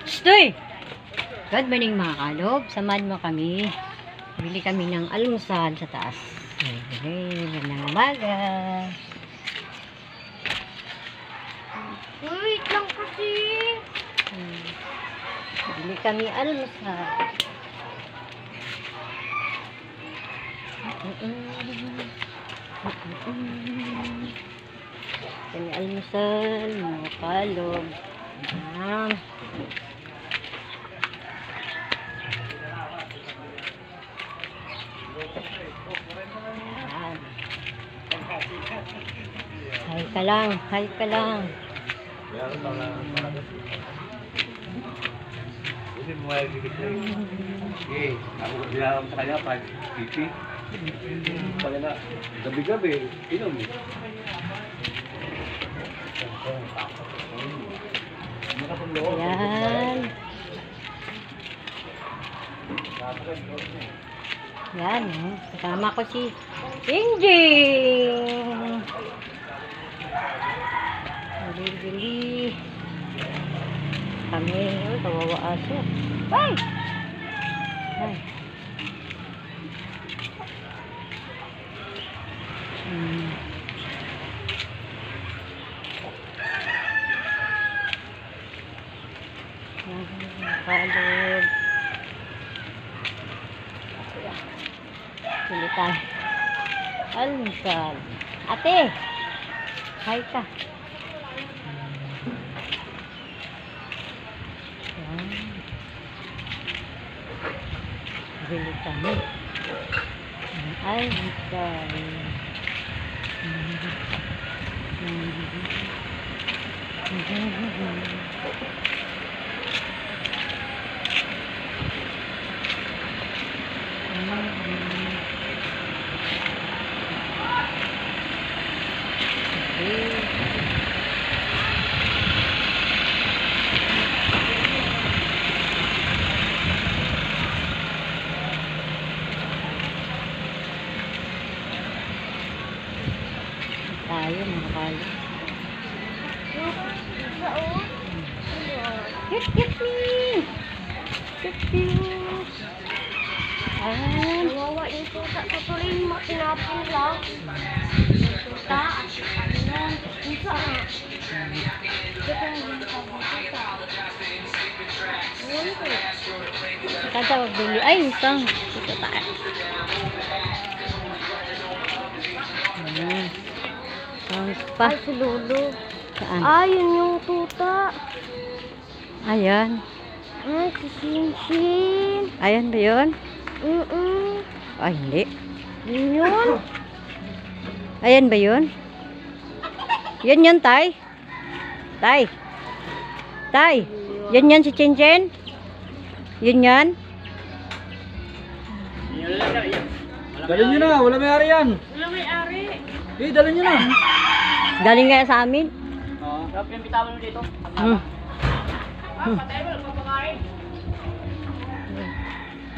Stoy! Good morning mga kalog. Samahan mo kami. Bili kami ng almusal sa taas. Magandang umaga. Wait lang kasi. Bili kami almusal. Kami almusal mga kalog. Hay ka lang, hay ka lang. Hindi mo ay bibigay. Eh, ako bilang sa kanya pa, pipi. Pala na, gabi-gabi, inom. Yan. Yan, kasama ko si Injing. Bili-bili. Kami, kawawa aso. Bye! Bye. Kalog. Pili tayo. Almusal. Ate! Hi ka. Yan. Bili kami. Almusal. Tayo mga kalog. Cute me! Cute. Nawawa yung tuta. Tutuloy mo, tinapin lang. Tuta? Ano? Tuta na. Tuta na. Tatawag bili. Ay, isang. Ito tayo. Pa. Ay, si Lulu. Saan? Yun yung tuta. Ayan. Ay, si Shinshin. Ayan ba yun? Ay, hindi. Yun. Ayan ba yun? Yan, Tay? Tay? Yan si Chinchen? Yan? Dalhin nyo na, wala may ari yan. Wala may ari. Eh, dalhin nyo na. Galing kaya sa amin? Oo. Dapat yung bitawan mo dito.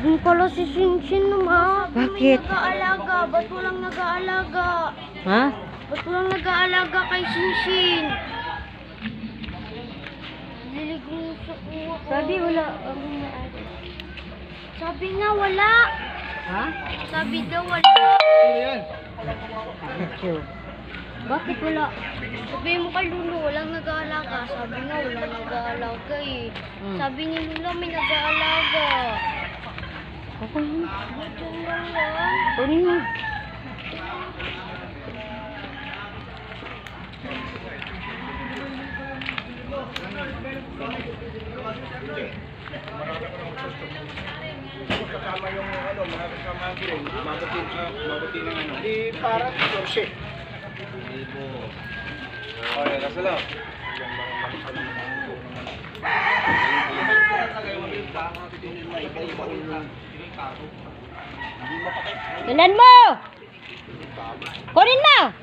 Dun pala si Shinshin naman. Bakit? May nag-aalaga. Ba't walang nag-aalaga? Ha? Ba't walang nag-aalaga kay Shinshin? Niligo sa uwa ko. Sabi wala. Sabi nga wala. Ha? Sabi daw wala. Sure. Bakit wala? Sabi mo kay Lulu, walang nag-aalaga. Sabi nga walang nag-aalaga eh. Sabi ni Lula may nag-aalaga. Okay. Diyan lang yan. Kunin mo. Kasama yung mga kasama ko rin, mabuti ng ano. Di para 14. Okay, nasa lang. Ilan mo? Kunin mo.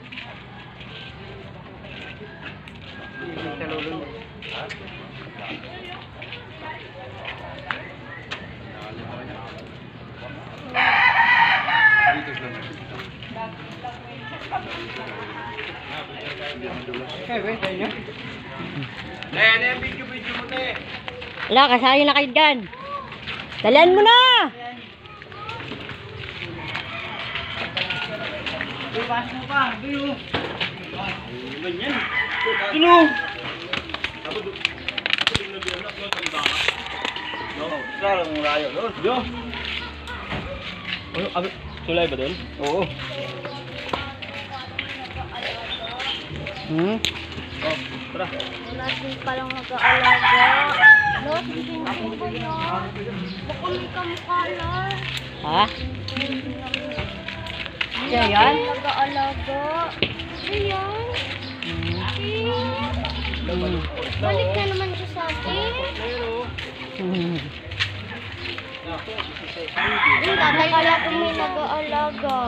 Wait, ayun. Ano yung video mo, te? Wala, kasali na kayo dyan. Dalian mo na! Sulay ba doon? Oo. Hmm? Oh, tara. Natin palang mag-aalaga. No, hindi na ko ba yan? Baka may kamukha lang. Ha? Siya yan? Mag-aalaga. Ayan. Hmm. Balik na naman siya sa atin. Hmm. Yung tatay kala ko may nag-aalaga.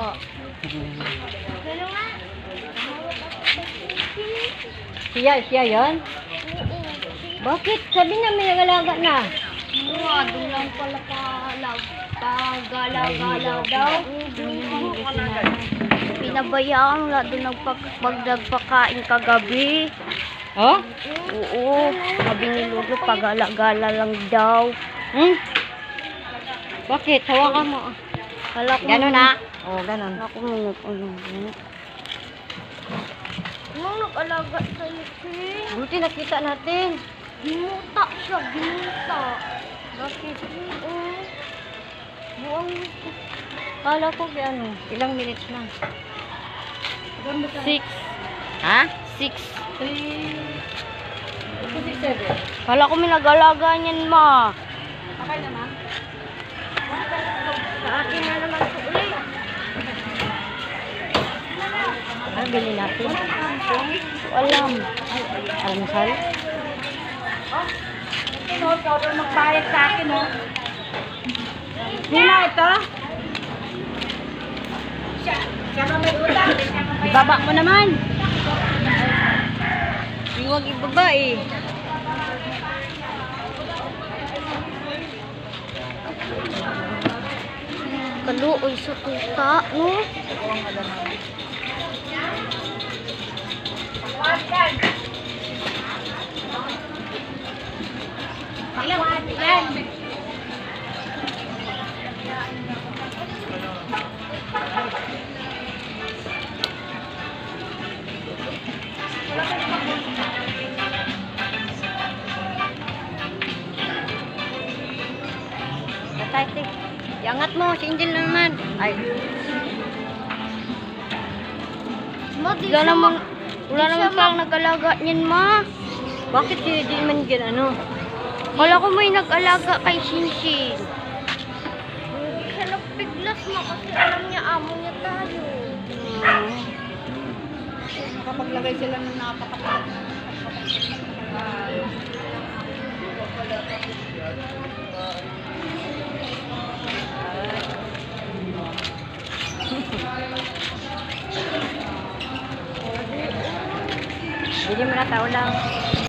Ano nga? Siya yan? Oo. Bakit? Sabi na may nagalaga na. Doon lang pala pagalaga daw. Pinabayaan la doon nagpakain kagabi. Oh? Oo, sabi ni Lolo pagala-gala lang daw. Hmm? Bakit? Hawakan mo. Kala ko Ganon na? Oo, ganon. Kala ko may nag-alaga. Nung nag-alaga sa'yo, King. Buti nakita natin. Gimuta siya, gimuta. Bakit? Oo. Buang Kala ko kaya ano, ilang minutes na. 6. Ha? 6. 3. Kala ko may nag-alaga niyan, ma. Okay na, ma'am? Sa akin na naman ito ulit. Ano bilhin natin? Alam. Almusal? Ito, magbayad sa akin, oh. Nina, ito? Siya ka may utang. Ibaba mo naman. Huwag ibaba eh. Kaluoy sa tuta, no? Matay, iangat mo, si Angel na naman. Ay, Wala naman palang nag-alaga niyan, ma. bakit di man gan ano? Kala ko may nag-alaga kay Shinshin. Hindi siya nagpiglas, ma, kasi alam niya amo niya tayo. Nakapaglagay sila ng napakapalag. Bili mo na tao lang.